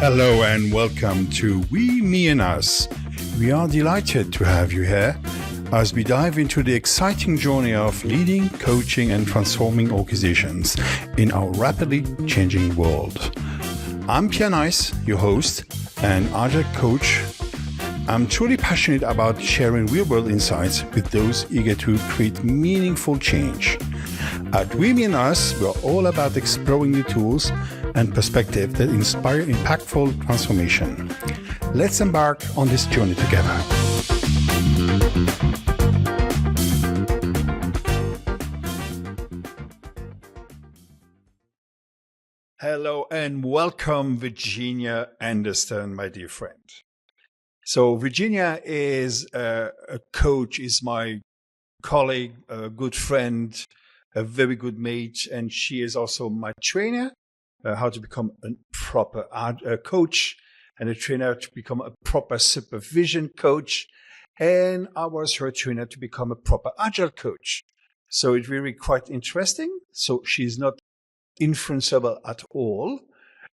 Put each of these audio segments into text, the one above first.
Hello and welcome to We, Me and Us. We are delighted to have you here as we dive into the exciting journey of leading, coaching and transforming organizations in our rapidly changing world. I'm Pierre Nice, your host and Agile coach. I'm truly passionate about sharing real-world insights with those eager to create meaningful change. At We, Me and Us, we're all about exploring new tools and perspectives that inspire impactful transformation. Let's embark on this journey together. Hello and welcome, Virginia Anderson, my dear friend. So Virginia is a coach, is my colleague, a good friend, a very good mate, and she is also my trainer, how to become a proper coach, and a trainer to become a proper supervision coach. And I was her trainer to become a proper agile coach. So it's really quite interesting. So she's not influenceable at all.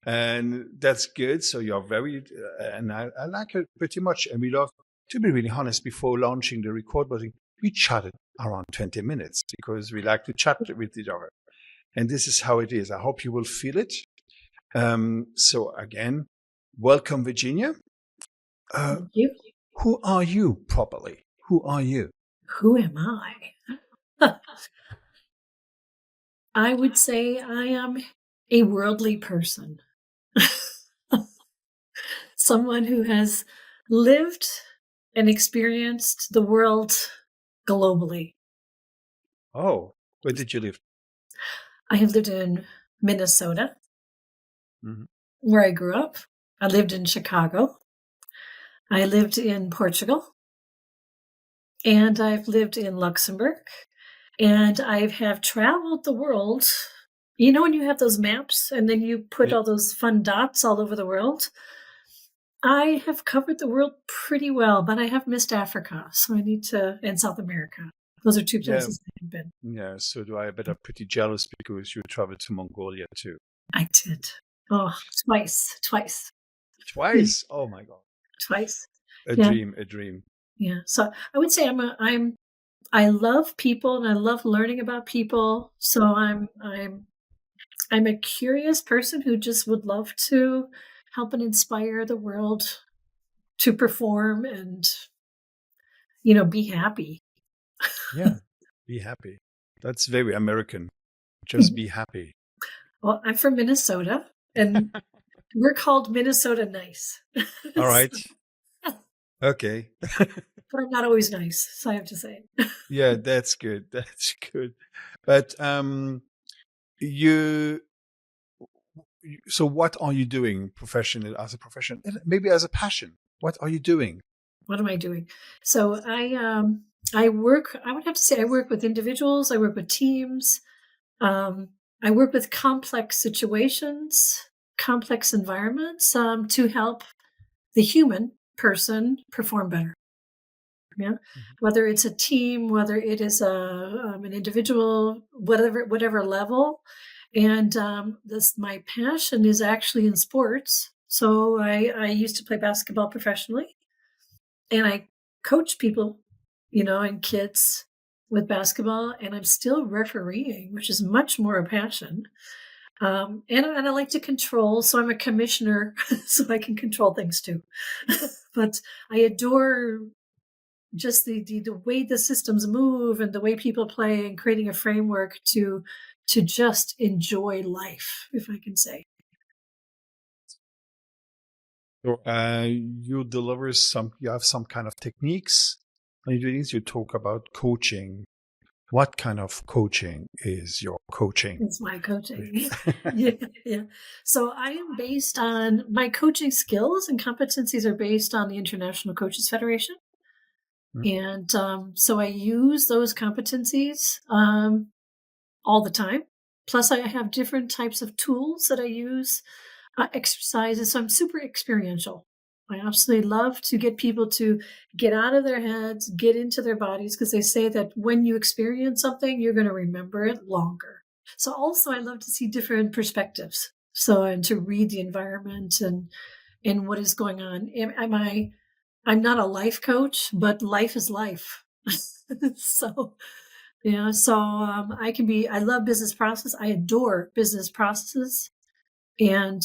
And that's good. So you're very, and I like her pretty much. And we love, to be really honest, before launching the record button, we chatted around 20 minutes because we like to chat with each other. And this is how it is. I hope you will feel it. So again, welcome, Virginia. Thank you. Who are you properly? Who are you? Who am I? I would say I am a worldly person. Someone who has lived and experienced the world globally. Oh, where did you live? I have lived in Minnesota, where I grew up. I lived in Chicago. I lived in Portugal. And I've lived in Luxembourg. And I have traveled the world. You know, when you have those maps and then you put all those fun dots all over the world, I have covered the world pretty well, but I have missed Africa. So I need to, and South America. Those are two places I've been. Yeah, so do I. But I'm pretty jealous because you traveled to Mongolia too. I did. Oh, twice. Twice? Oh my God. Twice. A dream. Yeah. So I would say I love people and I love learning about people. So I'm a curious person who just would love to help and inspire the world to perform and, be happy. Yeah, be happy. That's very American. Just be happy. Well, I'm from Minnesota and we're called Minnesota nice. All right. Okay. But I'm not always nice, so I have to say. Yeah, that's good. That's good. But so what are you doing professionally, as a profession, maybe as a passion? What are you doing? What am I doing? So I work, I would have to say I work with individuals, I work with teams, I work with complex situations, complex environments to help the human person perform better. Yeah, whether it's a team, whether it is an individual, whatever level. And my passion is actually in sports. So I used to play basketball professionally, and I coach people, and kids with basketball, and I'm still refereeing, which is much more a passion. And I like to control, so I'm a commissioner, so I can control things too. But I adore just the way the systems move and the way people play and creating a framework to just enjoy life, if I can say. So, you have some kind of techniques. When you do things, you talk about coaching. What kind of coaching is your coaching? It's my coaching. Yeah. So I am based on my coaching skills and competencies are based on the International Coaches Federation. And so I use those competencies all the time. Plus, I have different types of tools that I use, exercises. So I'm super experiential. I absolutely love to get people to get out of their heads, get into their bodies, because they say that when you experience something, you're going to remember it longer. So also, I love to see different perspectives. So, and to read the environment and what is going on. I'm not a life coach, but life is life. So, yeah, so I love business process. I adore business processes and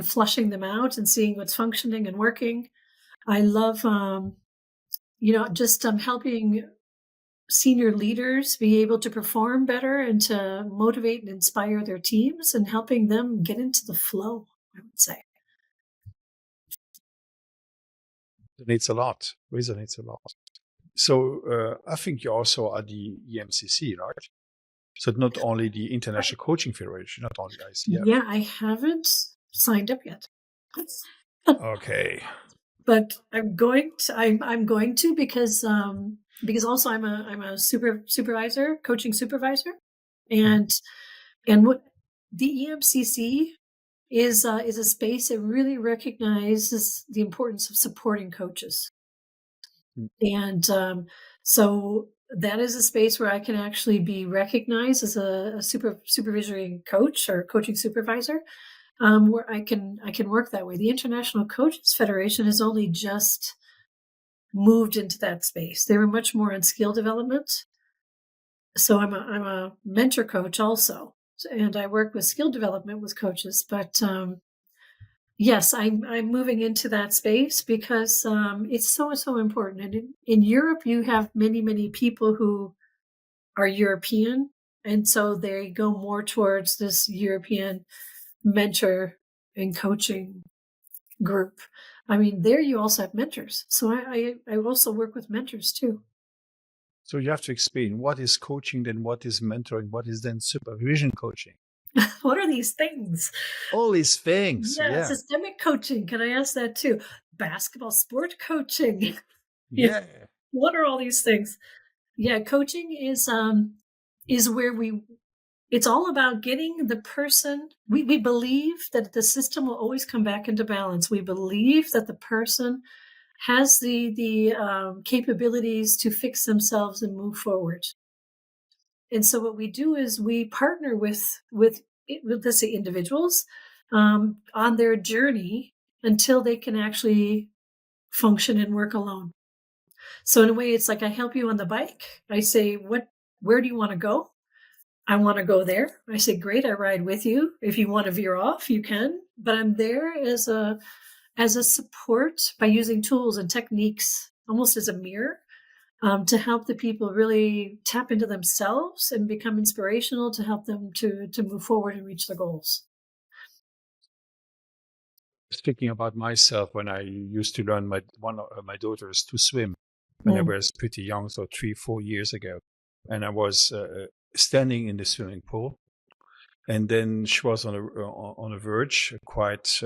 flushing them out and seeing what's functioning and working. I love, just helping senior leaders be able to perform better and to motivate and inspire their teams and helping them get into the flow, I would say. Resonates a lot. Resonates a lot. So I think you also are the EMCC, right? So not only the International Coaching Federation, not only ICF. Yeah, I haven't signed up yet. Okay. But I'm going to. I'm going to because also I'm a supervisor, coaching supervisor, and what the EMCC is a space that really recognizes the importance of supporting coaches, and so that is a space where I can actually be recognized as a supervisory coach or coaching supervisor, where I can work that way. The International Coaches Federation has only just moved into that space. They were much more on skill development. So I'm a mentor coach also, and I work with skill development with coaches. But yes, I'm moving into that space because it's so important. And in Europe, you have many people who are European, and so they go more towards this European mentor and coaching group. I mean, there you also have mentors. So I also work with mentors too. So you have to explain what is coaching, then what is mentoring, what is then supervision coaching. What are these things? All these things. Yeah, Yeah. systemic coaching. Can I ask that too? Basketball sport coaching. Yeah. Yeah. What are all these things? Yeah, coaching is where it's all about getting the person. We believe that the system will always come back into balance. We believe that the person has the capabilities to fix themselves and move forward. And so what we do is we partner with let's say individuals on their journey until they can actually function and work alone. So in a way, it's like I help you on the bike. I say, where do you want to go? I want to go there. I say, great, I ride with you. If you want to veer off, you can. But I'm there as a support by using tools and techniques, almost as a mirror, to help the people really tap into themselves and become inspirational to help them to move forward and reach their goals. Speaking about myself, when I used to learn one of my daughters to swim when I was pretty young, so 3-4 years ago, and I was standing in the swimming pool, and then she was on a verge, quite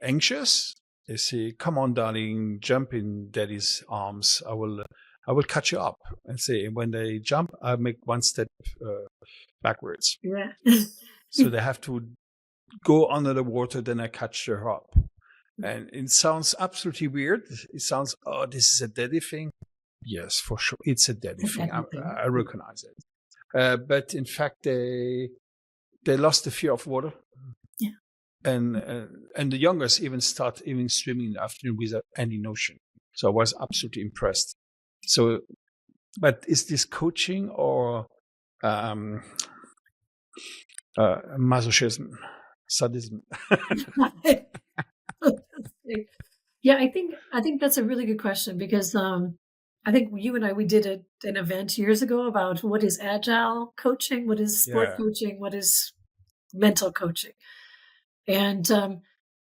anxious. They say, "Come on, darling, jump in Daddy's arms. I will catch you up." And say, when they jump, I make one step backwards. Yeah. So they have to go under the water, then I catch her up. And it sounds absolutely weird. It sounds, oh, this is a daddy thing. Yes, for sure, it's a daddy thing. I recognize it. But in fact, they lost the fear of water. Yeah. And the youngest even start swimming in the afternoon without any notion. So I was absolutely impressed. So, but is this coaching or masochism, sadism? Yeah, I think that's a really good question because I think you and we did an event years ago about what is agile coaching, what is sport coaching, what is mental coaching. And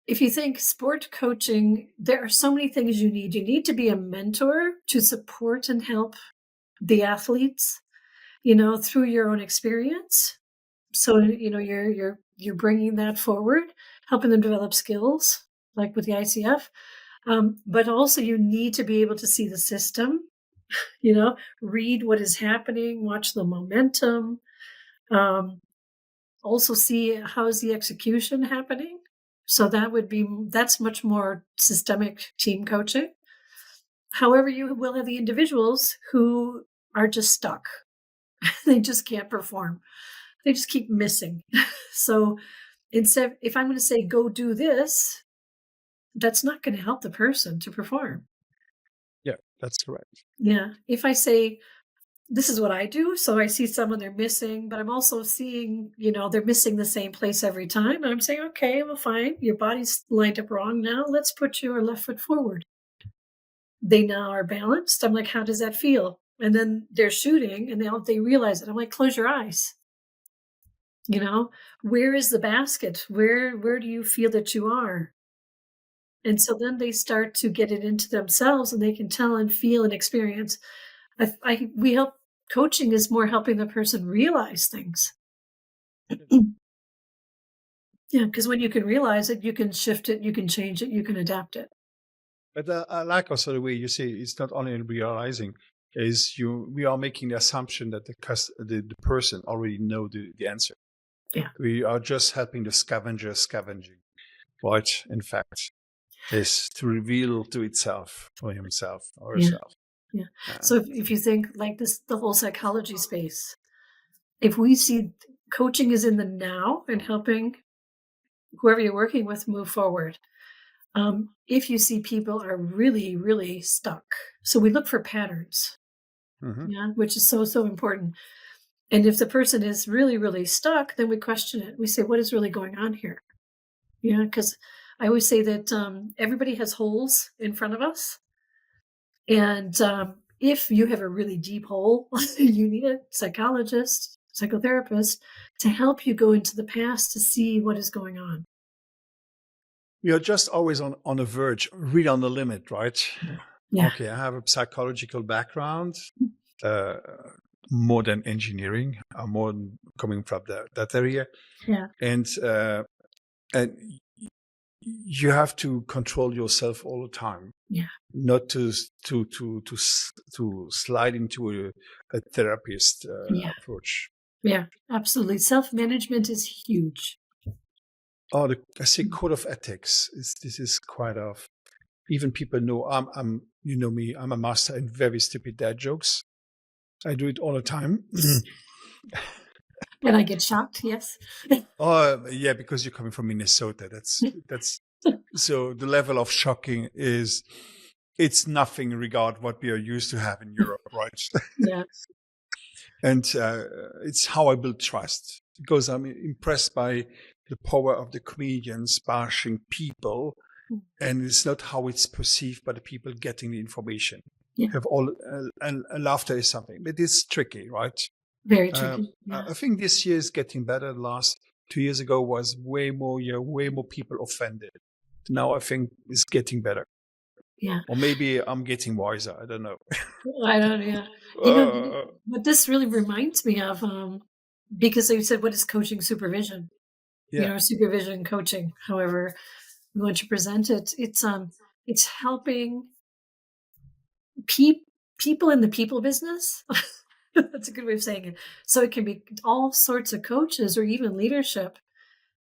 if you think sport coaching, there are so many things you need. You need to be a mentor to support and help the athletes, through your own experience. So, you're bringing that forward, helping them develop skills, like with the ICF. But also you need to be able to see the system, read what is happening, watch the momentum, also see how is the execution happening. So that's much more systemic team coaching. However, you will have the individuals who are just stuck. They just can't perform. They just keep missing. So instead, if I'm going to say, go do this, that's not going to help the person to perform. Yeah, that's correct. Yeah. If I say, this is what I do. So I see someone they're missing, but I'm also seeing, they're missing the same place every time. And I'm saying, okay, well, fine. Your body's lined up wrong now. Let's put your left foot forward. They now are balanced. I'm like, how does that feel? And then they're shooting and they realize it. I'm like, close your eyes. Where is the basket? Where do you feel that you are? And so then they start to get it into themselves and they can tell and feel and experience. We help coaching is more helping the person realize things. Yeah, because when you can realize it, you can shift it, you can change it, you can adapt it. But I like also the way you say it's not only realizing, we are making the assumption that the person already know the answer. Yeah. We are just helping the scavenger scavenging. What, in fact, is to reveal to itself or himself or herself. Yeah. So if you think like this, the whole psychology space, if we see coaching is in the now and helping whoever you're working with move forward. If you see people are really, really stuck, so we look for patterns, which is so important. And if the person is really, really stuck, then we question it. We say, what is really going on here? Yeah, because I always say that everybody has holes in front of us. And if you have a really deep hole, you need a psychologist, psychotherapist to help you go into the past to see what is going on. We are just always on the verge, really on the limit, right? Yeah. Okay, I have a psychological background, more than engineering. I'm more coming from that area. Yeah. And you have to control yourself all the time. Yeah. Not to slide into a therapist approach. Yeah, absolutely. Self-management is huge. Oh, I say code of ethics. This is quite of. Even people know I'm you know me. I'm a master in very stupid dad jokes. I do it all the time. And I get shocked. Yes. Oh yeah, because you're coming from Minnesota. That's so the level of shocking it's nothing regard what we are used to have in Europe, right? Yeah. And it's how I build trust, because I'm impressed by the power of the comedians bashing people, and it's not how it's perceived by the people getting the information. Yeah. Have all and laughter is something, but it's tricky, right? Very tricky. Yeah. I think this year is getting better. The last 2 years ago was way more people offended. Now I think it's getting better. Yeah. Or maybe I'm getting wiser. I don't know. I don't. Yeah. What this really reminds me of, because you said, what is coaching supervision? Yeah. Supervision coaching, however you want to present it. It's helping people in the people business. That's a good way of saying it. So it can be all sorts of coaches or even leadership,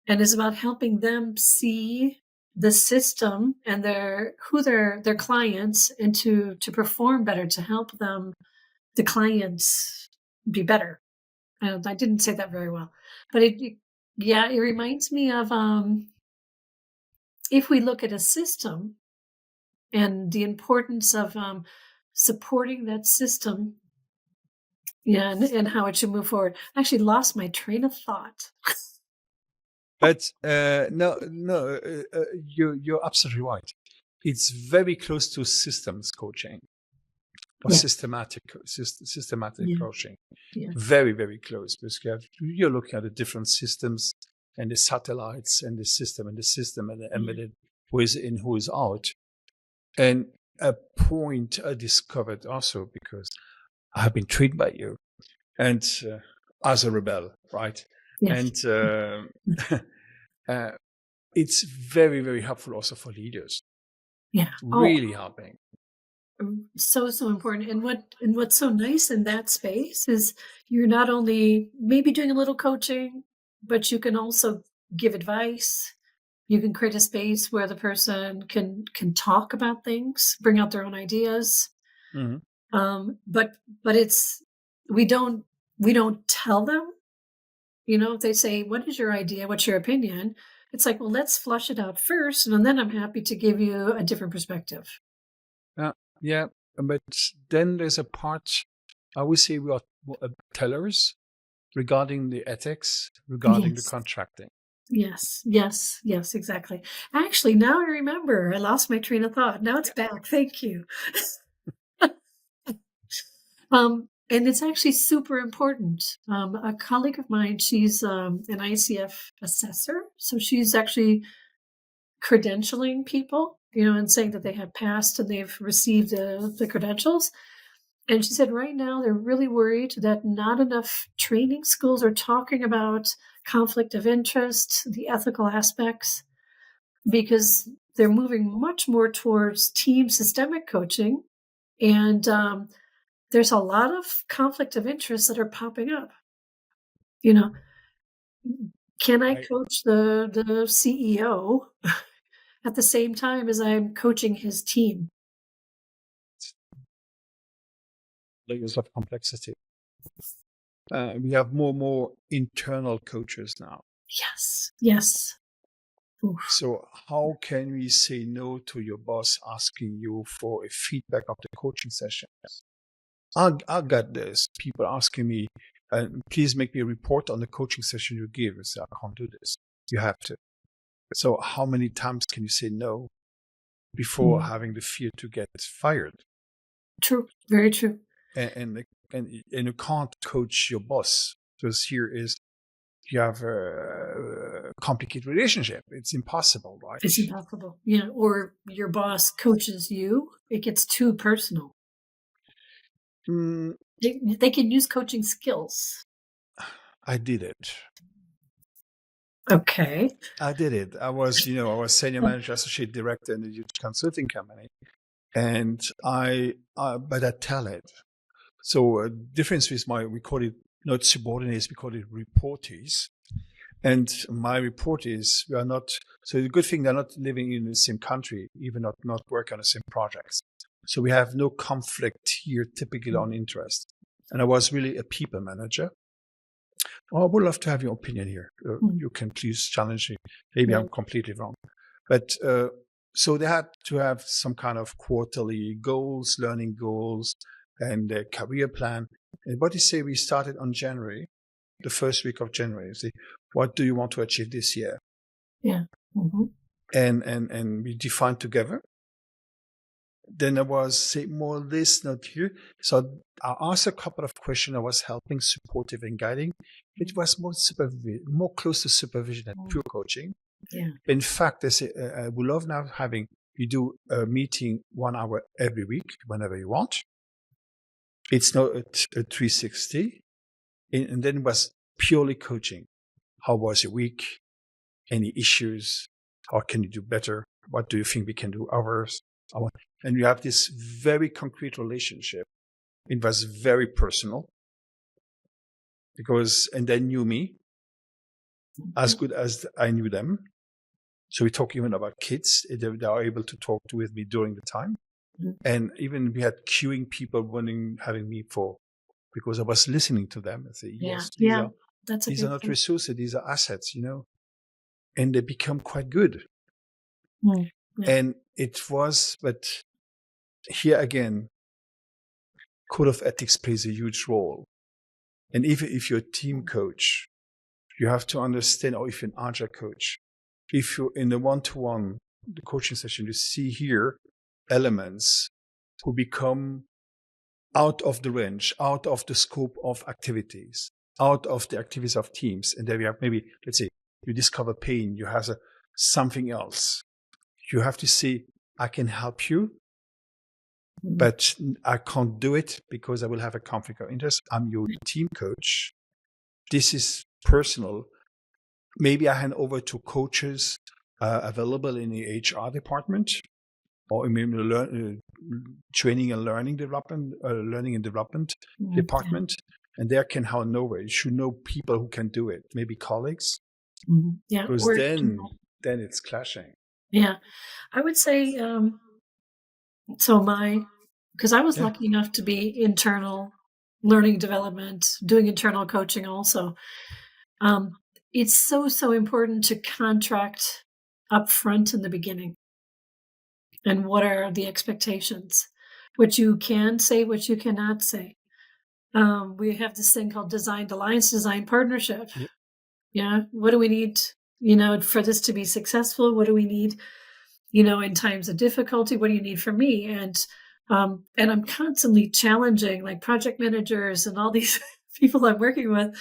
and it's about helping them see the system and their clients, and to perform better, to help them, the clients, be better. I didn't say that very well, but it reminds me of if we look at a system and the importance of supporting that system, and how it should move forward. I actually lost my train of thought. But no, you're absolutely right. It's very close to systems coaching or systematic coaching. Yeah. Very, very close, because you're looking at the different systems and the satellites and the system and the embedded who is in, who is out. And a point I discovered also, because I have been trained by you and as a rebel, right? Yes. And it's very, very helpful also for leaders. Yeah. Really helping. So important. And what's so nice in that space is you're not only maybe doing a little coaching, but you can also give advice. You can create a space where the person can talk about things, bring out their own ideas. Mm-hmm. But it's we don't tell them. If they say, "What is your idea? What's your opinion?" It's like, "Well, let's flush it out first, and then I'm happy to give you a different perspective." Yeah, but then there's a part, I would say we are tellers regarding the ethics, regarding the Yes. contracting. Yes, yes, yes, exactly. Actually, now I remember. I lost my train of thought. Now it's back. Thank you. And it's actually super important. A colleague of mine, she's an ICF assessor, so she's actually credentialing people, and saying that they have passed and they've received the credentials. And she said right now they're really worried that not enough training schools are talking about conflict of interest, the ethical aspects, because they're moving much more towards team systemic coaching. And there's a lot of conflict of interest that are popping up. You know, can I I coach the CEO at the same time as I'm coaching his team? layers of complexity. We have more internal coaches now. Yes, yes. Oof. So how can we say no to your boss asking you for a feedback of the coaching session? I got this. People asking me, please make me a report on the coaching session you give. I say, I can't do this. You have to. So how many times can you say no before Mm. having the fear to get fired? True, very true. And you can't coach your boss, because here is you have a complicated relationship. It's impossible, right? It's impossible. Yeah, or your boss coaches you, it gets too personal. Mm, They can use coaching skills. I did it. Okay. I did it. I was senior manager, associate director in a huge consulting company, and but I tell it. So difference with we call it not subordinates, we call it reportees. And my reportees, we are not, so the good thing, they're not living in the same country, even not work on the same projects. So we have no conflict here, typically on interest. And I was really a people manager. Oh, I would love to have your opinion here. You can please challenge me. Maybe I'm completely wrong. But so they had to have some kind of quarterly goals, learning goals, and a career plan. And what you say, we started on January, the first week of January. Say, what do you want to achieve this year? Yeah. Mm-hmm. And we defined together. Then I was say more this, not here. So I asked a couple of questions. I was helping, supportive, and guiding. It was more close to supervision than pure coaching. Yeah. In fact, I say we love now you do a meeting 1 hour every week, whenever you want. It's not a 360, and then it was purely coaching. How was your week? Any issues? How can you do better? What do you think we can do others? And you have this very concrete relationship. It was very personal and they knew me as good as I knew them. So we talk even about kids. They are able to talk with me during the time. Mm-hmm. And even we had queuing people having me because I was listening to them and say, yes, these are not resources. These are assets, and they become quite good. Mm. Yeah. And but here again, code of ethics plays a huge role. And even if you're a team coach, you have to understand, or if you're an agile coach, if you're in the one-to-one, the coaching session, you see here elements who become out of the range, out of the scope of activities, out of the activities of teams. And then we have maybe, let's say, you discover pain, you have something else. You have to say, I can help you, but I can't do it because I will have a conflict of interest. I'm your team coach. This is personal. Maybe I hand over to coaches available in the HR department, or maybe training and learning development, department, and there can hand over. You should know people who can do it. Maybe colleagues, because then it's clashing. Yeah, I would say. Because I was lucky enough to be internal learning development, doing internal coaching also. It's so important to contract up front in the beginning. And what are the expectations? What you can say, what you cannot say. We have this thing called designed alliance, design partnership. Yeah. Yeah. What do we need, for this to be successful? What do we need, in times of difficulty? What do you need from me? And I'm constantly challenging like project managers and all these people I'm working with.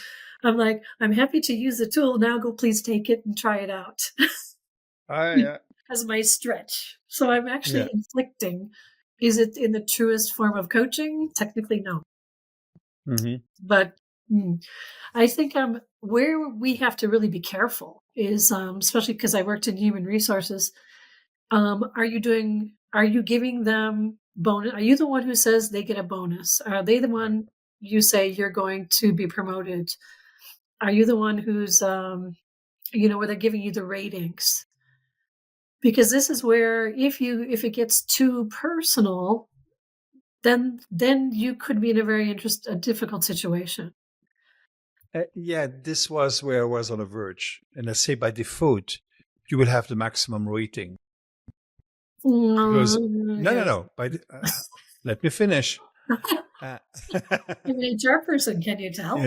I'm like, I'm happy to use the tool. Now go please take it and try it out Yeah. as my stretch. So I'm Yeah. actually inflicting. Is it in the truest form of coaching? Technically, no. Mm-hmm. But I think where we have to really be careful is, especially because I worked in human resources. Are you giving them bonus? Are you the one who says they get a bonus? Are they the Right. one you say you're going to be promoted? Are you the one who's, where they're giving you the ratings? Because this is where if it gets too personal, then you could be in a difficult situation. Yeah, this was where I was on the verge. And I say by default, you will have the maximum rating. Because, Yeah. no. Let me finish. Uh, I'm an HR person, can you tell?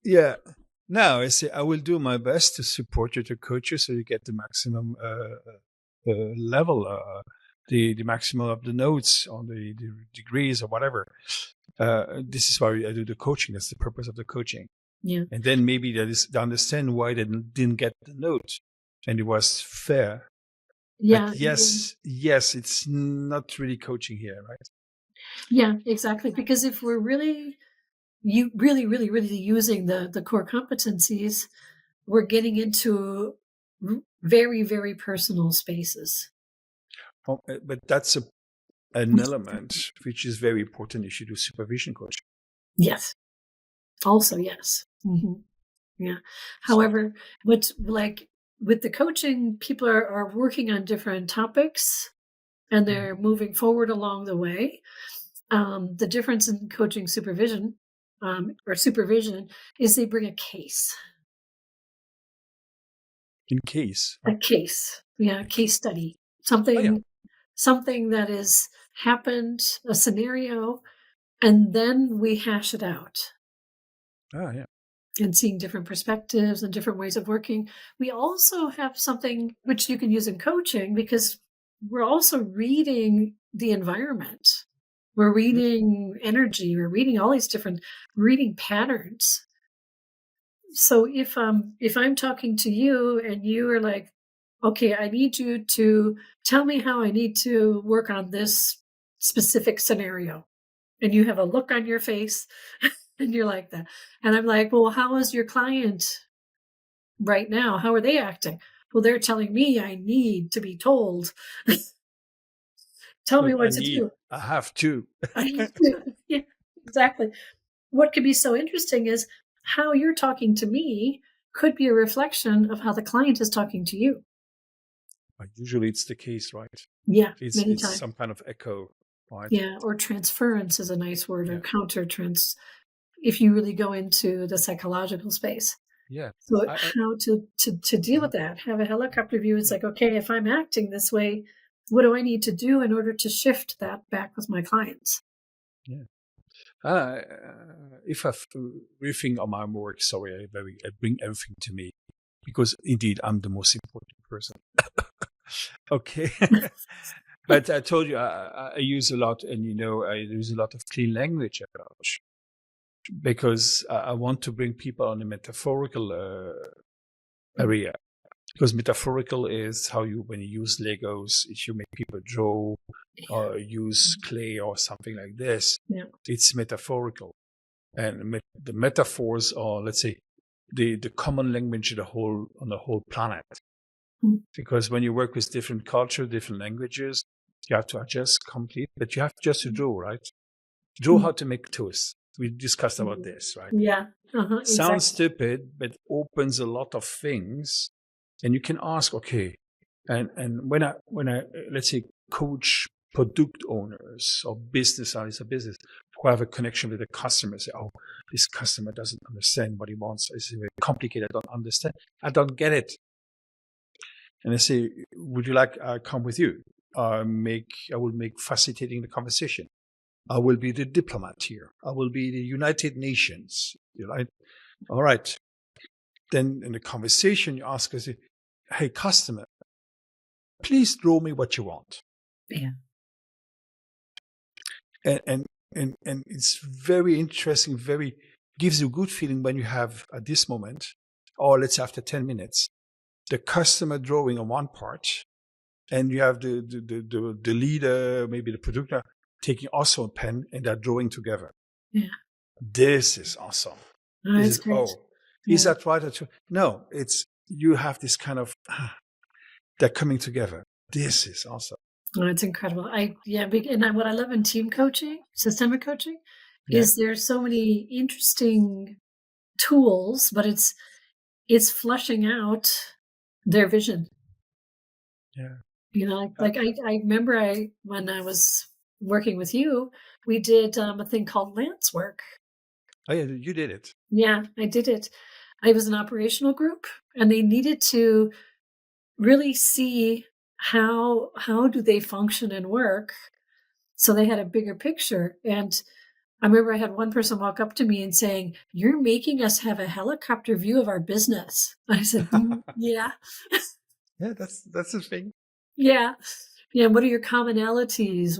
yeah. No, I say I will do my best to support you, to coach you, so you get the maximum level, the maximum of the notes on the degrees or whatever. This is why I do the coaching. That's the purpose of the coaching. Yeah. And then maybe they understand why they didn't get the note, and it was fair. Yeah. But yes, it's not really coaching here, right? Yeah, exactly. Because if we're really using the core competencies, we're getting into very, very personal spaces. But that's an element which is very important if you do supervision coaching. Yes. Also, yes. Yeah. So, However, what's like with the coaching, people are working on different topics and they're moving forward along the way. The difference in coaching supervision or supervision is they bring a case. in case, A right? case. Yeah, case study. Oh yeah. Something that has happened, a scenario, and then we hash it out. Oh yeah. And seeing different perspectives and different ways of working. We also have something which you can use in coaching because we're also reading the environment. We're reading energy. We're reading all these different reading patterns. So if I'm talking to you and you are like, okay, I need you to tell me how I need to work on this specific scenario. And you have a look on your face and you're like that. And I'm like, well, how is your client right now? How are they acting? Well, they're telling me I need to be told. Tell me Not I what to need. do. I have to. I need to. Yeah, exactly. What could be so interesting is how you're talking to me could be a reflection of how the client is talking to you. Usually it's the case, right? Yeah, It's many it's times. some kind of echo, right? Yeah, or transference is a nice word, or Yeah. counter trans. If you really go into the psychological space, Yeah. so I how to deal with that? Have a helicopter view. It's yeah. like, okay, if I'm acting this way, what do I need to do in order to shift that back with my clients? Yeah. Uh, if I rethink on my work, sorry, I bring everything to me because indeed I'm the most important person. Okay. But I told you I use a lot, and I use a lot of clean language approach because I want to bring people on a metaphorical area. Because metaphorical is how when you use Legos, if you make people draw or use clay or something like this, Yeah. it's metaphorical. And the metaphors are, let's say, the common language on the whole planet. Mm. Because when you work with different culture, different languages, you have to adjust complete, but you have just to draw, right? Draw how to make toast. We discussed about this, right? Yeah. Sounds Exactly. stupid, but opens a lot of things. And you can ask, okay, and when I let's say coach product owners or business owners of business, who have a connection with the customer say, oh, this customer doesn't understand what he wants. It's very complicated. I don't understand. I don't get it. And I say, would you like I come with you? I will make facilitating the conversation. I will be the diplomat here. I will be the United Nations. Right? All right. Then in the conversation, you ask us, hey, customer, please draw me what you want. Yeah. And it's very interesting, gives you a good feeling when you have at this moment, or let's say after 10 minutes, the customer drawing on one part, and you have the leader, maybe the producer, taking also a pen and they're drawing together. Yeah. This is awesome. Oh, that's great. Is that right? No, you have this kind of, they're coming together. This is awesome. Oh, it's incredible. And what I love in team coaching, systemic coaching, is there's so many interesting tools, but it's fleshing out their vision. Yeah. Like I remember when I was working with you, we did a thing called Lance work. Oh yeah, you did it. Yeah, I did it. I was an operational group, and they needed to really see how do they function and work. So they had a bigger picture. And I remember I had one person walk up to me and saying, "You're making us have a helicopter view of our business." I said, "Yeah." Yeah, that's the thing. Yeah. Yeah. What are your commonalities?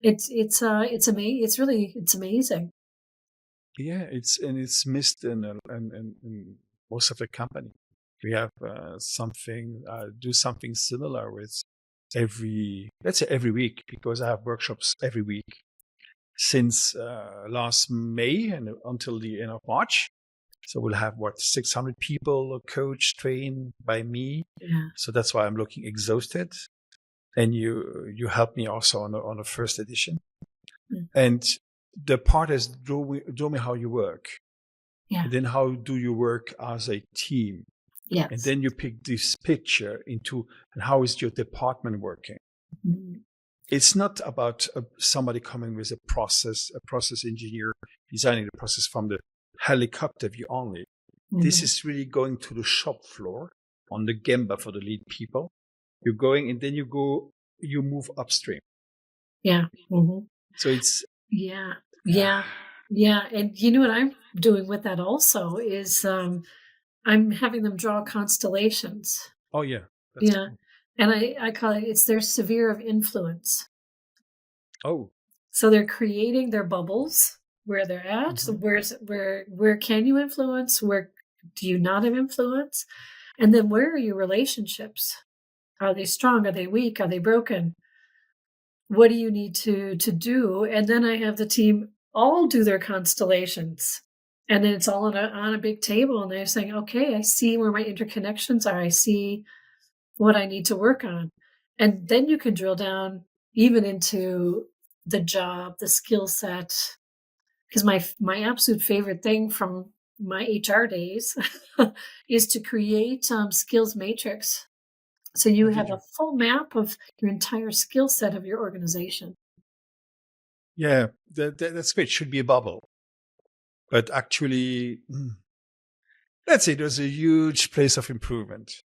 It's amazing. Yeah, it's missed in most of the company. We have do something similar with let's say every week, because I have workshops every week since last May and until the end of March. So we'll have 600 people coached, trained by me. Yeah. So that's why I'm looking exhausted. And you helped me also on the first edition. And the part is draw me how you work. Yeah. And then how do you work as a team? Yes. And then you pick this picture into and how is your department working? Mm-hmm. It's not about somebody coming with a process engineer designing the process from the helicopter view only. Mm-hmm. This is really going to the shop floor on the Gemba for the lead people. You're going and then you move upstream. Yeah. Mm-hmm. So it's yeah. And you know what I'm doing with that also is I'm having them draw constellations. Oh yeah. That's cool. And I call it's their sphere of influence. Oh. So they're creating their bubbles where they're at. Mm-hmm. So where can you influence? Where do you not have influence? And then where are your relationships? Are they strong? Are they weak? Are they broken? What do you need to do? And then I have the team all do their constellations. And then it's all on a big table. And they're saying, okay, I see where my interconnections are. I see what I need to work on. And then you can drill down even into the job, the skill set. Because my absolute favorite thing from my HR days is to create skills matrix. So you have a full map of your entire skill set of your organization. Yeah, that's great. It should be a bubble. But actually, let's say there's a huge place of improvement.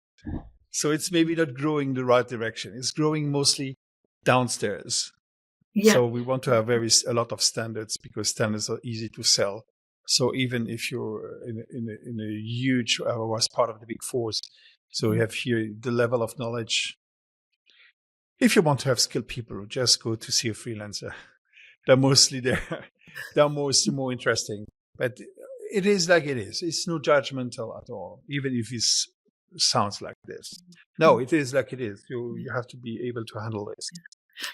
So it's maybe not growing the right direction. It's growing mostly downstairs. Yeah. So we want to have a lot of standards because standards are easy to sell. So even if you're in a huge, was part of the Big Fours, so we have here the level of knowledge. If you want to have skilled people, just go to see a freelancer. They're mostly there. They're more interesting. But it is like it is. It's no judgmental at all, even if it sounds like this. No, it is like it is. You have to be able to handle this.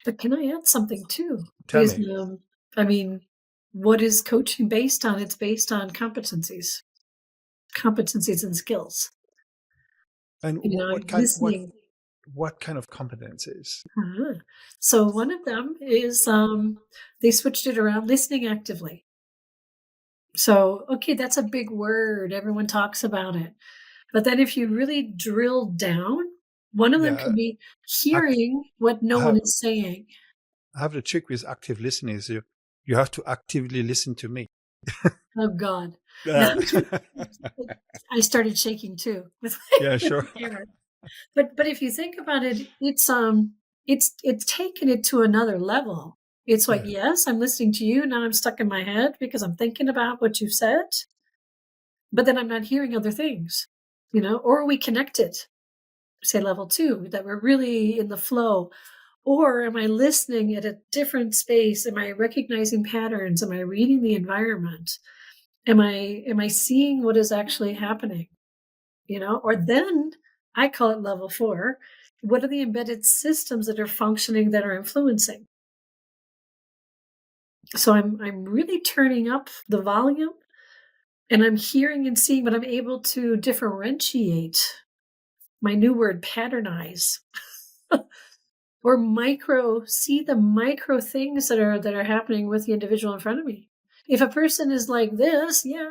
But can I add something too? Tell me. I mean, what is coaching based on? It's based on competencies and skills. And what kind of competencies? Uh-huh. So one of them is they switched it around, listening actively. So, okay, that's a big word. Everyone talks about it. But then if you really drill down, one of them can be hearing what no one is saying. I have the trick with active listening is You have to actively listen to me. Oh God. Now, Uh, I started shaking too with yeah, with sure. the camera. But if you think about it, it's taken it to another level. It's like, Yeah. yes, I'm listening to you. Now I'm stuck in my head because I'm thinking about what you said, but then I'm not hearing other things, or are we connected, say level 2, that we're really in the flow? Or am I listening at a different space? Am I recognizing patterns? Am I reading the environment? Am I seeing what is actually happening? Or then I call it level 4. What are the embedded systems that are functioning that are influencing? So I'm really turning up the volume, and I'm hearing and seeing, but I'm able to differentiate. My new word, patternize. Or see the micro things that are happening with the individual in front of me. If a person is like this, yeah,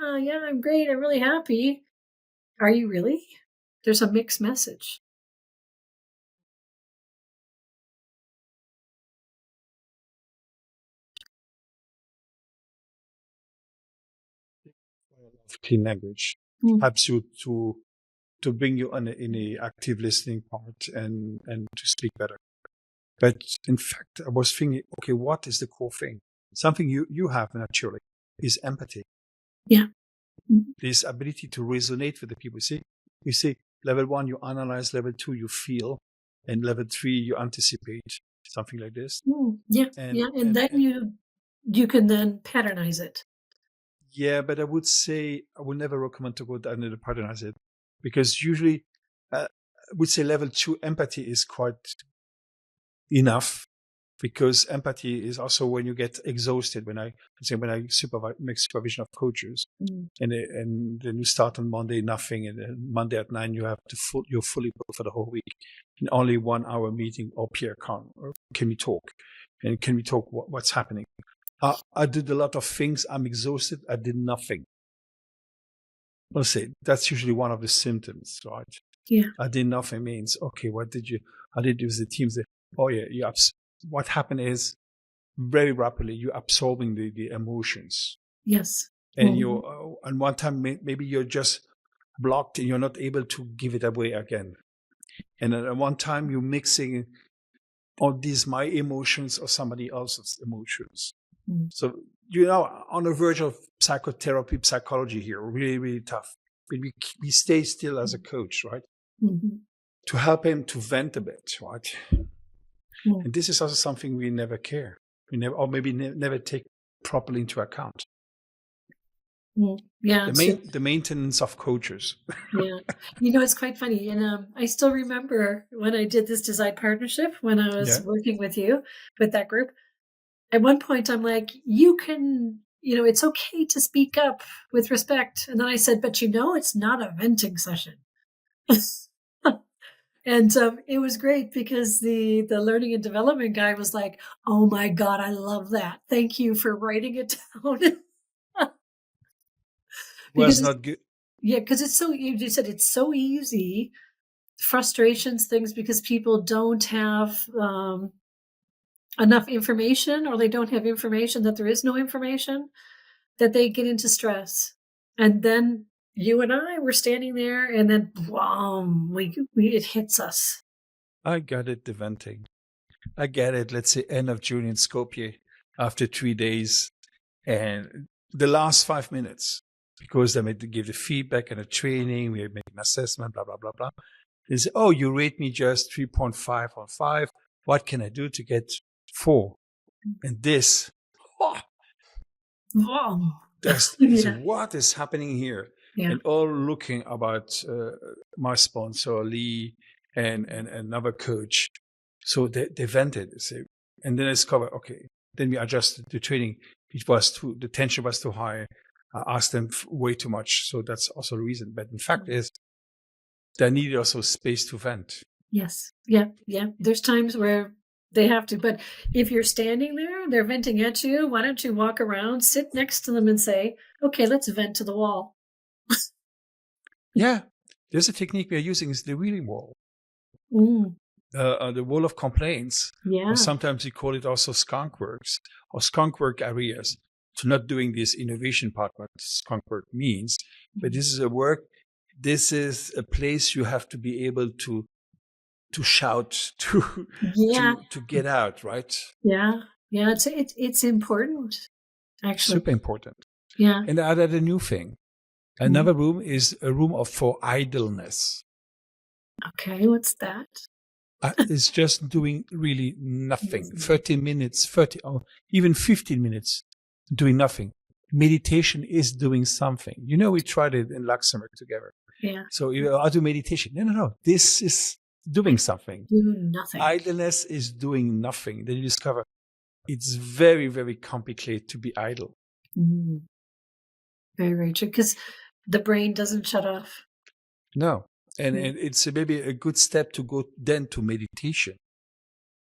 I'm great, I'm really happy. Are you really? There's a mixed message. Clean language Mm. helps you to bring you in a active listening part and to speak better. But in fact, I was thinking, okay, what is the core thing? Something you have naturally is empathy. Yeah. Mhm. This ability to resonate with the people. You see, level 1, you analyze, level 2, you feel, and level 3, you anticipate, something like this. Yeah, And, yeah, and and, then and you can then patternize it. yeah, but I would say I would never recommend to go down to the pattern it, because usually I would say level 2 empathy is quite enough, because empathy is also when you get exhausted. When I make supervision of coaches, Mm. and then you start on Monday nothing, and then Monday at 9 you have you're fully booked for the whole week, and only 1 hour meeting. Or Pierre, can we talk? And can we talk what's happening? I did a lot of things. I'm exhausted. I did nothing. I'll say that's usually one of the symptoms, right? Yeah. I did nothing means, okay, what did you? I did with the teams. Oh yeah, what happened is very rapidly you're absorbing the emotions, Yes. and Mhm. and one time maybe you're just blocked and you're not able to give it away again, and at one time you're mixing all these my emotions or somebody else's emotions. Mm. So on the verge of psychotherapy, psychology here, really really tough. But we stay still as a coach, right? Mhm. To help him to vent a bit, right? Mm. And this is also something we never care. We never, or maybe never take properly into account. Mm. Yeah, The maintenance of coaches. yeah. It's quite funny, and I still remember when I did this design partnership when I was Yeah. working with you with that group. At one point, I'm like, you can, it's okay to speak up with respect, and then I said, but it's not a venting session. And it was great because the learning and development guy was like, "Oh my god, I love that! Thank you for writing it down." Was Because not good. because it's so, you just said it's so easy, frustrations, things, because people don't have enough information, or they don't have information, that there is no information, that they get into stress. And then you and I were standing there, and then boom, it hits us. I got it, the venting. I get it. Let's say end of June in Skopje after 3 days. And the last 5 minutes, because they made to give the feedback and the training, we made an assessment, blah, blah, blah, blah. They say, oh, you rate me just 3.5 on 5. What can I do to get 4? And this, oh, Boom. Yeah, what is happening here? yeah. And all looking about my sponsor, Lee, and another coach. So they vented. And then I discovered, okay, then we adjusted the training. The tension was too high. I asked them way too much. So that's also the reason. But in fact is, they needed also space to vent. Yes. Yeah. Yeah. There's times where they have to, but if you're standing there, they're venting at you. Why don't you walk around, sit next to them, and say, "Okay, let's vent to the wall." Yeah. There's a technique we are using is the wheeling wall. Mm. the wall of complaints, Yeah. or sometimes you call it also skunk works or skunk work areas. So not doing this innovation part, what skunk work means, but this is a work. This is a place you have to be able to shout, Yeah. to get out, right? Yeah. Yeah. It's important, actually. Super important. Yeah. And I added a new thing. Another room is a room for idleness. Okay, what's that? It's just doing really nothing. 30 minutes, 30 or even 15 minutes doing nothing. Meditation is doing something. You know, we tried it in Luxembourg together. Yeah. So I'll do meditation. No. This is doing something. Do nothing. Idleness is doing nothing. Then you discover it's very, very complicated to be idle. Mm. Very, very true. Because the brain doesn't shut off. No. And it's maybe a good step to go then to meditation.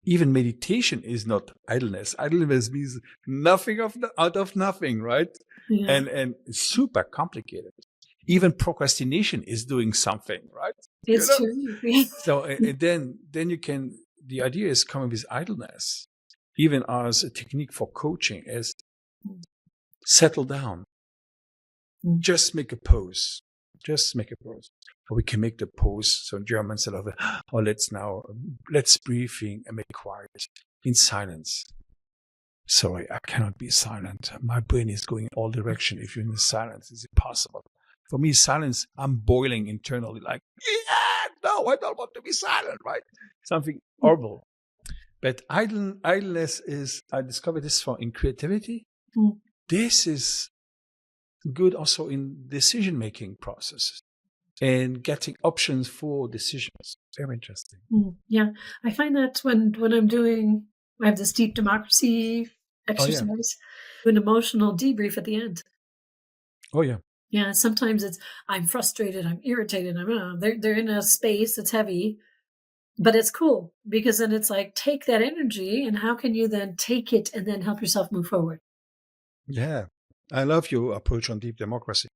Even meditation is not idleness. Idleness means nothing out of nothing, right? Yeah. And it's super complicated. Even procrastination is doing something, right? It's true. So then you can. The idea is coming with idleness, even as a technique for coaching, is settle down. Just make a pose. Just make a pose. Or we can make the pose. So in German, instead of let's breathing and make quiet in silence. Sorry, I cannot be silent. My brain is going in all directions. If you're in the silence, it's impossible. For me, silence, I'm boiling internally like, no, I don't want to be silent, right? Something horrible. But idleness is, I discovered this in creativity. This is good also in decision-making processes and getting options for decisions. Very interesting. Yeah, I find that when I'm doing, I have this deep democracy exercise, an emotional debrief at the end. Oh, yeah. Yeah, sometimes it's, I'm frustrated, I'm irritated, they're in a space that's heavy, but it's cool because then it's like, take that energy and how can you then take it and then help yourself move forward? Yeah. I love your approach on deep democracy.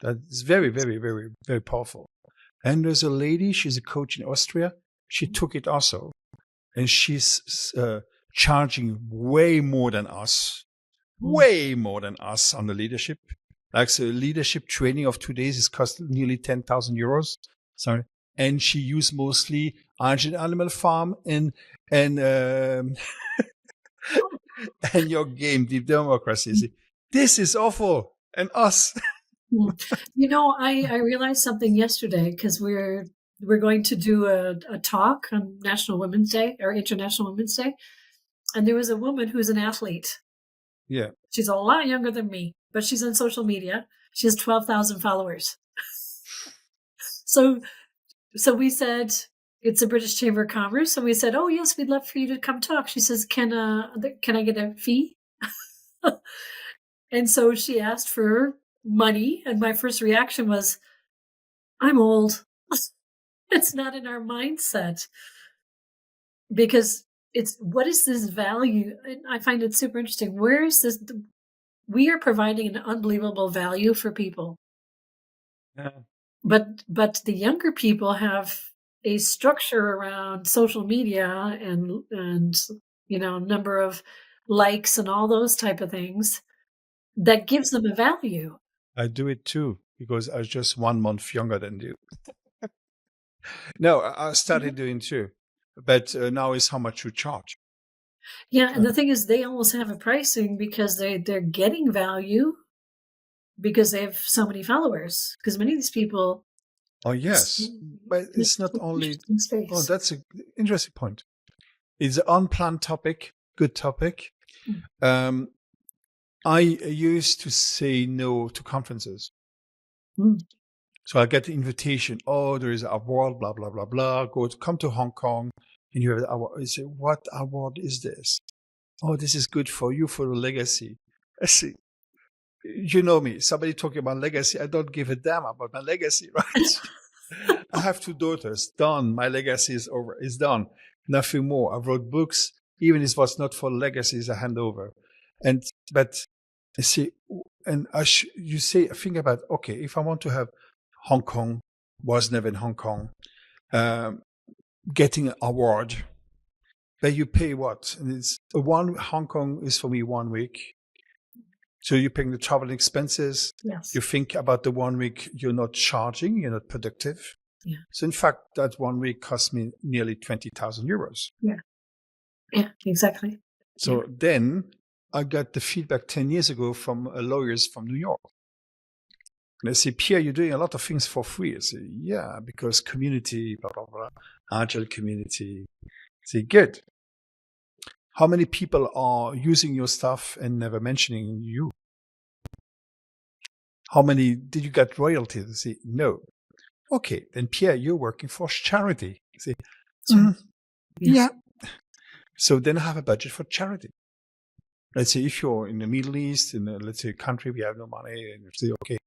That's very, very, very, very powerful. And there's a lady, she's a coach in Austria. She took it also. And she's charging way more than us on the leadership. Like the leadership training of 2 days is cost nearly 10,000 euros. Sorry. And she used mostly Argent Animal Farm and and your game, Deep Democracy. This is awful. And us. You know, I realized something yesterday because we're going to do a talk on National Women's Day or International Women's Day. And there was a woman who's an athlete. Yeah. She's a lot younger than me, but she's on social media. She has 12,000 followers. So we said, it's a British Chamber of Commerce. And we said, oh, yes, we'd love for you to come talk. She says, can I get a fee? And so she asked for money. And my first reaction was, I'm old. It's not in our mindset. Because it's, what is this value? And I find it super interesting. Where is this? We are providing an unbelievable value for people. Yeah. But the younger people have a structure around social media and number of likes and all those type of things that gives them a value. I do it too because I was just 1 month younger than you. No, I started doing too, but now is how much you charge. Yeah, and the thing is, they almost have a pricing because they're getting value because they have so many followers. Because many of these people. Oh yes, but it's not only. Oh, that's an interesting point. It's an unplanned topic, good topic. I used to say no to conferences. So I get the invitation. Oh, there is an award, blah blah blah blah. Come to Hong Kong, and you have the award. I say, what award is this? Oh, this is good for you for the legacy. I see. You know me. Somebody talking about legacy. I don't give a damn about my legacy, right? I have 2 daughters. Done. My legacy is over. It's done. Nothing more. I wrote books. Even if it was not for legacies, I hand over. But I see, and you say, think about, okay, if I want to have Hong Kong, was never in Hong Kong. getting an award, but you pay what? And it's Hong Kong is for me 1 week. So you're paying the travel expenses. Yes. You think about the 1 week you're not charging, you're not productive. Yeah. So in fact, that 1 week cost me nearly 20,000 euros. Yeah. Yeah, exactly. So then I got the feedback 10 years ago from lawyers from New York. And they say, Pierre, you're doing a lot of things for free. I say, yeah, because community, blah, blah, blah, agile community. I say, good. How many people are using your stuff and never mentioning you? How many did you get royalties? I say, no. Okay, then Pierre, you're working for charity. I say, yeah. So then I have a budget for charity. Let's say if you're in the Middle East, in let's say a country we have no money, and you say, okay,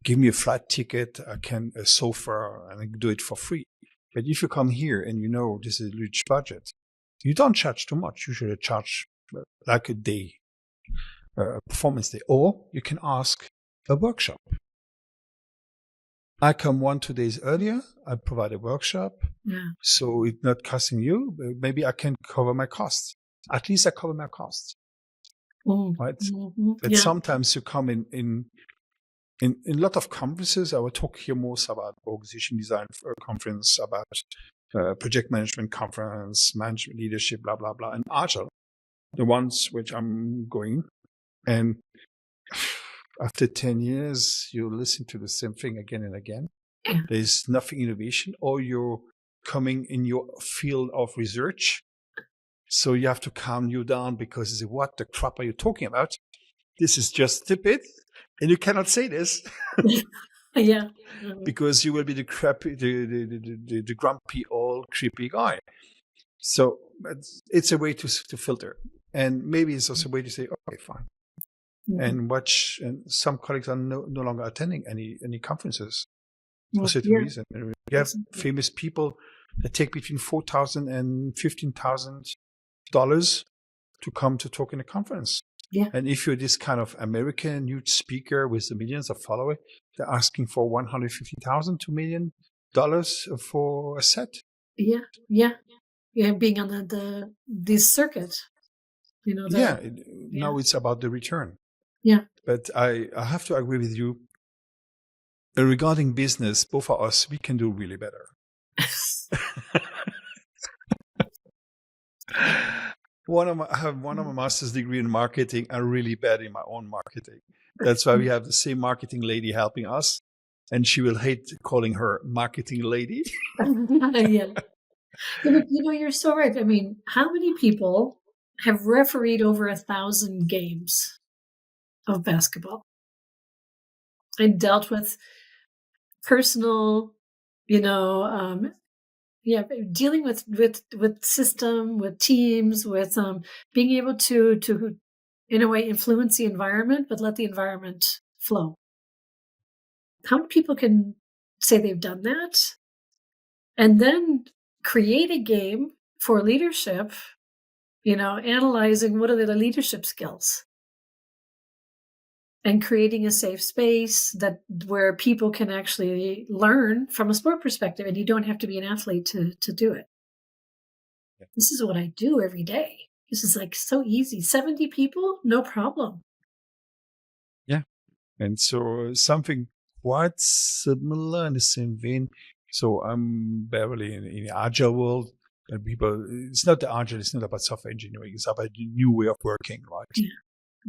give me a flight ticket, I can a sofa, and I can do it for free. But if you come here and you know this is a huge budget, you don't charge too much. You should charge like a day, a performance day, or you can ask a workshop. I come 1-2 days earlier. I provide a workshop, so it's not costing you. But maybe I can cover my costs. At least I cover my costs, right? Mm-hmm. But sometimes you come in a lot of conferences. I will talk here most about organization design conference, about project management conference, management leadership, blah blah blah, and agile, the ones which I'm going, and after 10 years, you listen to the same thing again and again. Yeah. There's nothing innovation, or you're coming in your field of research. So you have to calm you down because you say, what the crap are you talking about? This is just stupid. And you cannot say this. Yeah. Because you will be the grumpy old creepy guy. So it's a way to filter. And maybe it's also a way to say, okay, fine. And watch, and some colleagues are no longer attending any conferences for certain reason. We have famous people that take between $4,000 and $15,000 to come to talk in a conference. Yeah. And if you're this kind of American huge speaker with the millions of followers, they're asking for $150,000 to $2 million for a set. Yeah. Being on this circuit, Now it's about the return. Yeah. But I have to agree with you. Regarding business, both of us, we can do really better. I have one of my master's degree in marketing. I'm really bad in my own marketing. That's why we have the same marketing lady helping us. And she will hate calling her marketing lady. Yeah. But, you're so right. I mean, how many people have refereed over 1,000 games of basketball and dealt with personal, dealing with system, with teams, with being able to in a way influence the environment, but let the environment flow. How many people can say they've done that and then create a game for leadership, analyzing what are the leadership skills and creating a safe space where people can actually learn from a sport perspective, and you don't have to be an athlete to do it. Yeah. This is what I do every day. This is like so easy. 70 people, no problem. Yeah. And so something quite similar in the same vein. So I'm barely in the agile world, and it's not the agile, it's not about software engineering, it's about a new way of working, right? Yeah.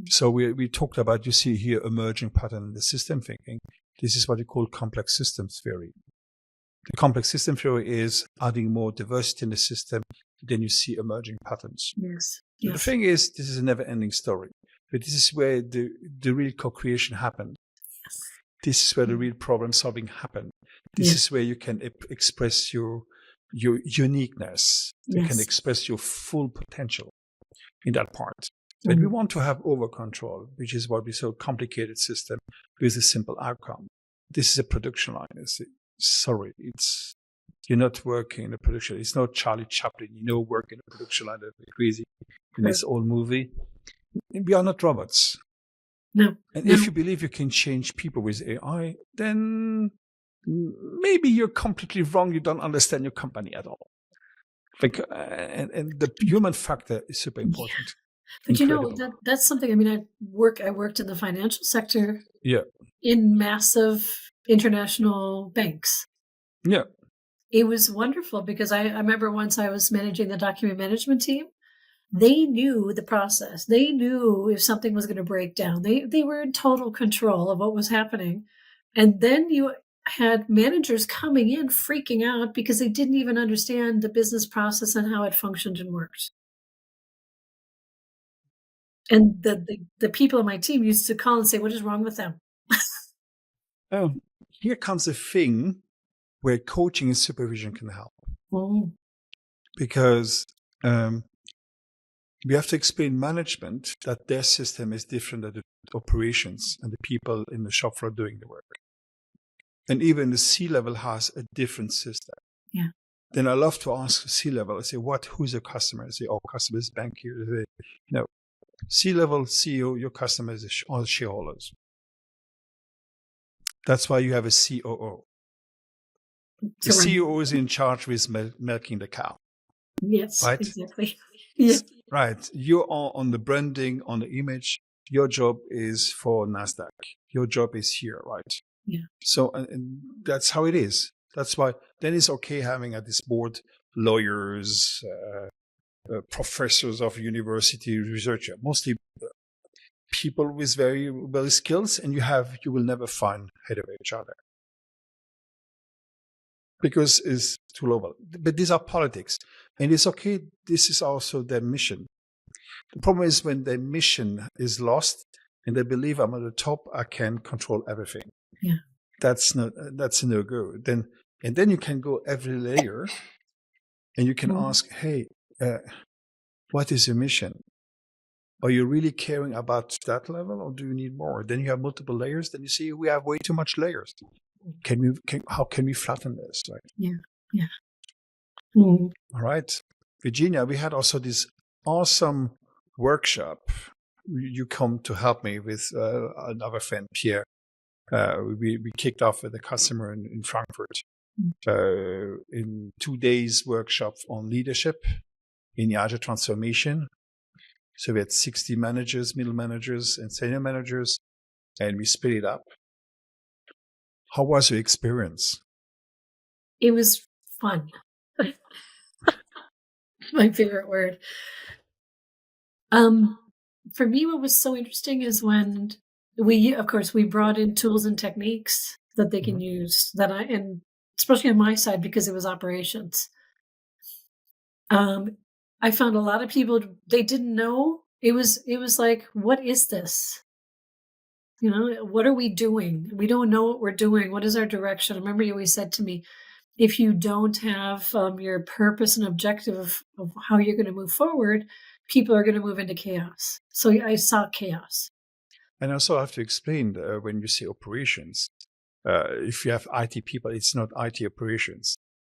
So we talked about, you see here, emerging pattern in the system thinking. This is what we call complex systems theory. The complex system theory is adding more diversity in the system, then you see emerging patterns. Yes. So the thing is, this is a never-ending story. But this is where the real co-creation happened. Yes. This is where the real problem solving happened. This is where you can express your uniqueness. You can express your full potential in that part. But we want to have over control, which is what we so complicated system with a simple outcome. This is a production line. You're not working in a production. It's not Charlie Chaplin, work in a production line that'd be crazy in this old movie. We are not robots. No. And if you believe you can change people with AI, then maybe you're completely wrong. You don't understand your company at all. And the human factor is super important. But Incredible. that's something. I mean, I worked in the financial sector Yeah. in massive international banks. Yeah. It was wonderful because I remember once I was managing the document management team. They knew the process. They knew if something was going to break down. They were in total control of what was happening. And then you had managers coming in freaking out because they didn't even understand the business process and how it functioned and worked. And the people on my team used to call and say, "What is wrong with them?" Here comes a thing where coaching and supervision can help. Mm. Because we have to explain management that their system is different than the operations and the people in the shop floor doing the work. And even the C-level has a different system. Yeah. Then I love to ask C-level, I say, who's your customer? I say, customer is bank here. Say, no, C-level CEO, your customer is all shareholders. That's why you have a COO. The CEO is in charge with milking the cow. Yes, right? Exactly. Yeah. Right. You are on the branding, on the image. Your job is for NASDAQ. Your job is here, right? Yeah. So, and that's how it is. That's why then it's okay having at this board lawyers, professors of university, researcher, mostly people with very well skills, and you will never find head of HR there because it's too low. But these are politics, and it's okay. This is also their mission. The problem is when their mission is lost and they believe I'm at the top, I can control everything. Yeah. That's a no go. Then you can go every layer and you can ask, hey, what is your mission? Are you really caring about that level or do you need more? Then you have multiple layers. Then you see we have way too much layers. How can we flatten this? Right? Yeah. Yeah. Mm. All right. Virginia, we had also this awesome workshop. You come to help me with another friend, Pierre. We kicked off with a customer in Frankfurt in 2 days workshop on leadership in agile transformation. So we had 60 managers, middle managers, and senior managers, and we split it up. How was your experience? It was fun. My favorite word. For me, what was so interesting is when we brought in tools and techniques that they can use and especially on my side, because it was operations. I found a lot of people, they didn't know. It was like, what is this? What are we doing? We don't know what we're doing. What is our direction? I remember you always said to me, if you don't have your purpose and objective of how you're going to move forward, people are going to move into chaos. So I saw chaos. And also I have to explain when you say operations, if you have IT people, it's not IT operations.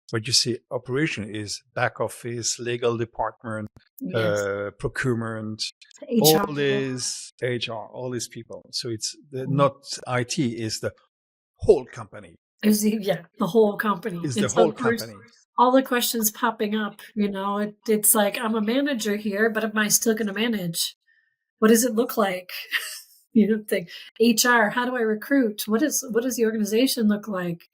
What you see operation is back office, legal department, Yes. procurement, HR. all this HR, all these people. So it's not IT, is the whole company. The whole company. Is the whole company. All the questions popping up, it's like, I'm a manager here, but am I still going to manage? What does it look like? Think HR, how do I recruit? What does the organization look like?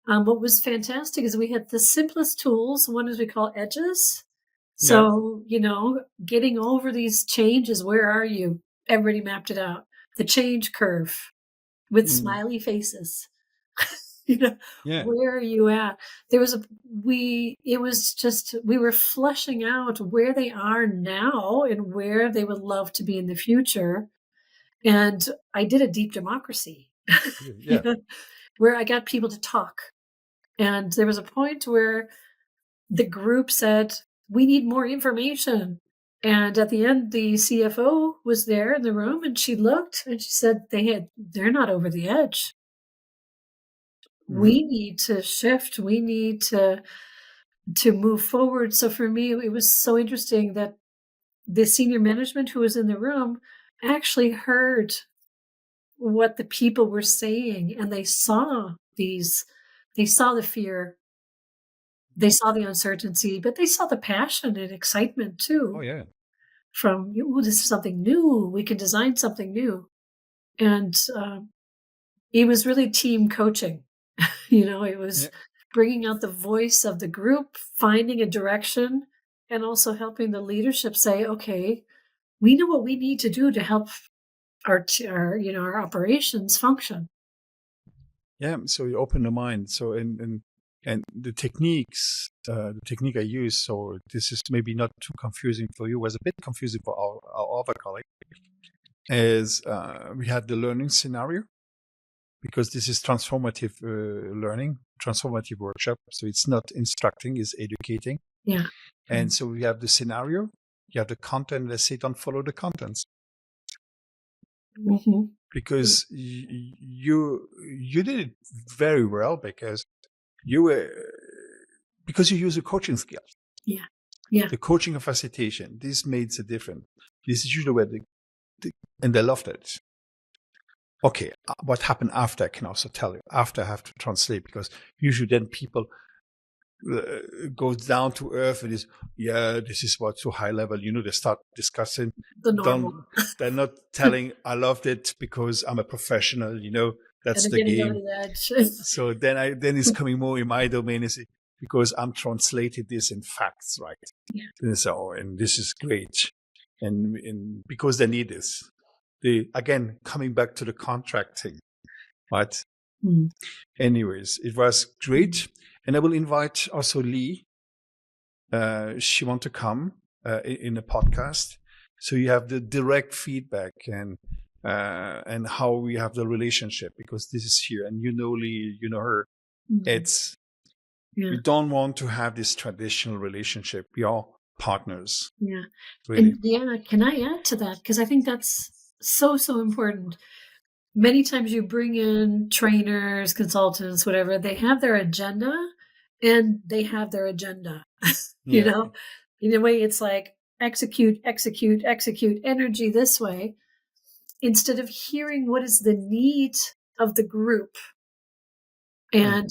What was fantastic is we had the simplest tools. One is we call edges. So, getting over these changes, where are you? Everybody mapped it out. The change curve with smiley faces. Where are you at? We were fleshing out where they are now and where they would love to be in the future. And I did a deep democracy where I got people to talk. And there was a point where the group said, we need more information. And at the end, the CFO was there in the room and she looked and she said, they're not over the edge. We need to shift. We need to move forward. So for me, it was so interesting that the senior management who was in the room actually heard what the people were saying, and they saw these They saw the fear, they saw the uncertainty, but they saw the passion and excitement Oh too yeah. from, "Ooh, this is something new. We can design something new." And, it was really team coaching. It Yeah. was bringing out the voice of the group, finding a direction, and also helping the leadership say, "Okay, we know what we need to do to help our operations function." Yeah. So you open the mind. So and the technique I use. So this is maybe not too confusing for you. Was a bit confusing for our other colleague. Is we had the learning scenario, because this is transformative learning, transformative workshop. So it's not instructing, it's educating. Yeah. And so we have the scenario, you have the content. Let's say don't follow the contents, Mhm. because you did it very well, because you were because you use a coaching skill, Yeah. Yeah. the coaching and facilitation. This made a difference. This is usually where and they loved it. Okay, what happened after I can also tell you. After I have to translate, because usually then people goes down to earth and is, yeah, this is what, so high level, they start discussing. The normal. Don't, they're not telling, I loved it because I'm a professional, And that's they're the getting over game. the edge. So then it's coming more in my domain, is because I'm translated this in facts, right? Yeah. And so, and this is great. And because they need this. Again, coming back to the contracting, right? Mm. Anyways, it was great. And I will invite also Lee. She want to come in a podcast. So you have the direct feedback and how we have the relationship, because this is here, and Lee, her. Mm. It's we don't want to have this traditional relationship. We are partners. Yeah. Really. And can I add to that? Because I think that's so important. Many times you bring in trainers, consultants, whatever, they have their agenda and they have their agenda. Yeah. In a way, it's like execute, execute, execute, energy this way, instead of hearing what is the need of the group. And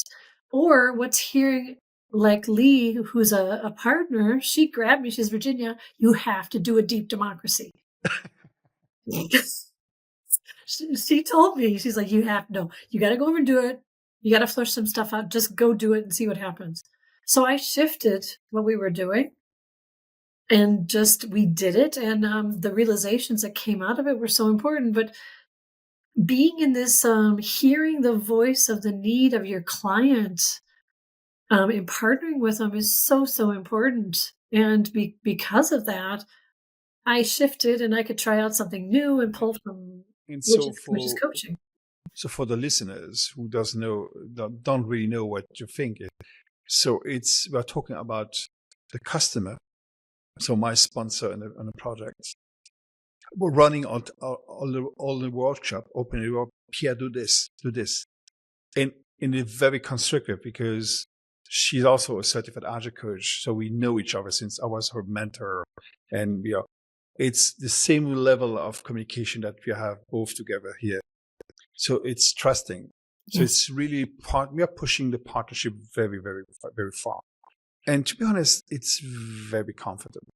or what's hearing, like Lee, who's a partner, she grabbed me, she's, "Virginia, you have to do a deep democracy." She told me, she's like, "You got to go over and do it. You got to flush some stuff out. Just go do it and see what happens." So I shifted what we were doing, and we did it. And the realizations that came out of it were so important. But being in this, hearing the voice of the need of your client, and partnering with them is so important. And because of that, I shifted and I could try out something new and pull from, And which is coaching. So for the listeners who don't really know what you think, so we're talking about the customer. So my sponsor on a project, we're running all the workshop, open Europe. Pierre, do this, and it's very constructive, because she's also a certified agile coach, so we know each other since I was her mentor, and it's the same level of communication that we have both together here. So it's trusting. So Yes. it's really we are pushing the partnership very, very, very far. And to be honest, it's very comfortable.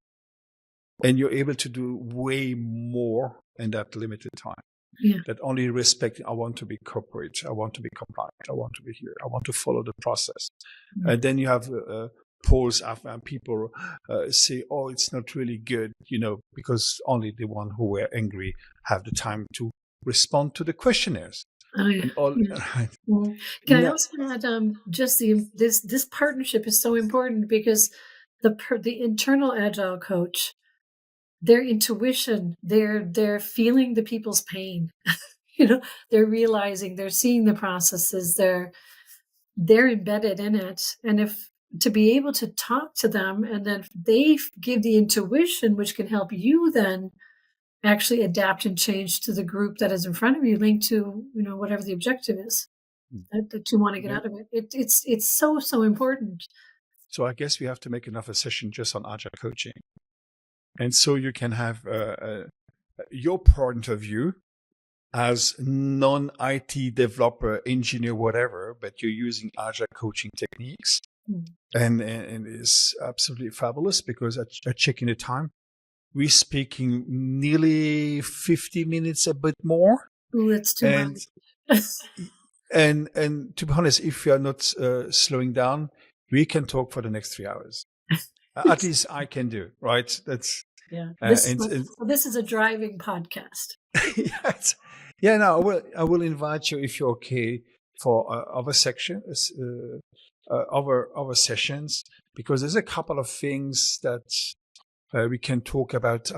And you're able to do way more in that limited time. Yeah. That only respecting, I want to be corporate, I want to be compliant, I want to be here, I want to follow the process. Mm-hmm. And then you have polls after, and people say, oh, it's not really good, because only the one who were angry have the time to respond to the questionnaires. Oh, yeah. Right. Can I also add, just this partnership is so important, because the internal agile coach, their intuition, they're feeling the people's pain. They're realizing, they're seeing the processes, they're embedded in it. And if to be able to talk to them, and then they give the intuition, which can help you then actually adapt and change to the group that is in front of you, linked to, whatever the objective is that you want to get out of it. It's so important. So I guess we have to make another session just on agile coaching. And so you can have your point of view as non-IT developer, engineer, whatever, but you're using agile coaching techniques. And it's absolutely fabulous because I check in the time. We're speaking nearly 50 minutes, a bit more. Ooh, that's too much. And to be honest, if you are not slowing down, we can talk for the next 3 hours. At least I can do, right? That's this is a driving podcast. Yes. Yeah. No, I will invite you if you're okay for other sections, other sessions, because there's a couple of things that we can talk about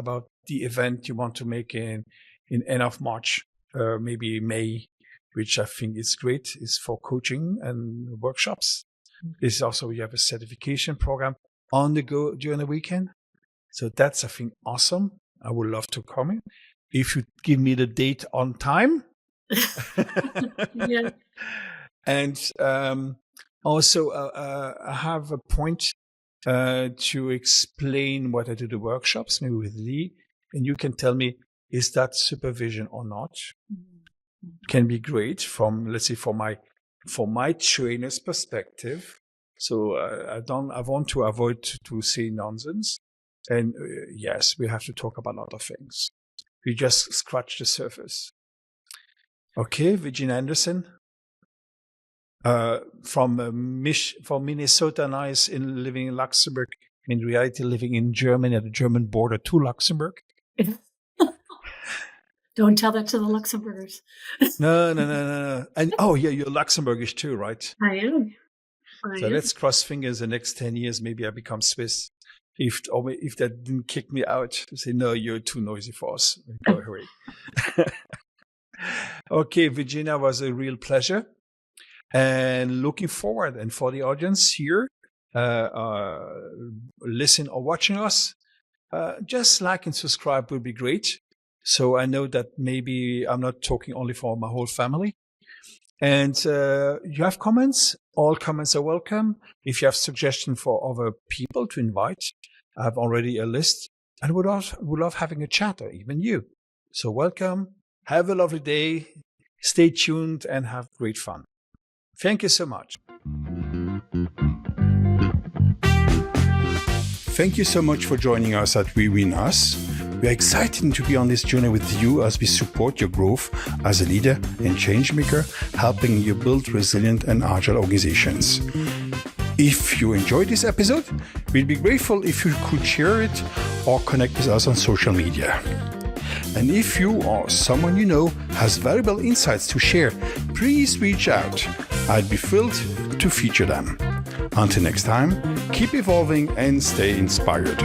the event you want to make in end of March, maybe May, which I think is great. Is for coaching and workshops. This is also, you have a certification program on the go during the weekend. So that's, I think, awesome. I would love to come in. If you give me the date on time. Yeah. And also, I have a point to explain what I do the workshops, maybe with Lee. And you can tell me, is that supervision or not? Can be great from, let's say, for my trainer's perspective. So I want to avoid to say nonsense. And yes, we have to talk about a lot of things. We just scratch the surface. Okay, Virginia Anderson, from Minnesota, nice, living in Luxembourg. In reality, living in Germany at the German border to Luxembourg. Don't tell that to the Luxembourgers. No. And you're Luxembourgish too, right? I am. Let's cross fingers. The next 10 years, maybe I become Swiss. If that didn't kick me out, say no, you're too noisy for us. Go away. Okay, Virginia, was a real pleasure, and looking forward. And for the audience here, listen or watching us, just like and subscribe would be great. So I know that maybe I'm not talking only for my whole family. And you have comments? All comments are welcome. If you have suggestions for other people to invite, I have already a list. And would love having a chat, or even you. So welcome. Have a lovely day. Stay tuned and have great fun. Thank you so much. Thank you so much for joining us at We Win Us. We are excited to be on this journey with you as we support your growth as a leader and change maker, helping you build resilient and agile organizations. If you enjoyed this episode, we'd be grateful if you could share it or connect with us on social media. And if you or someone you know has valuable insights to share, please reach out. I'd be thrilled to feature them. Until next time, keep evolving and stay inspired.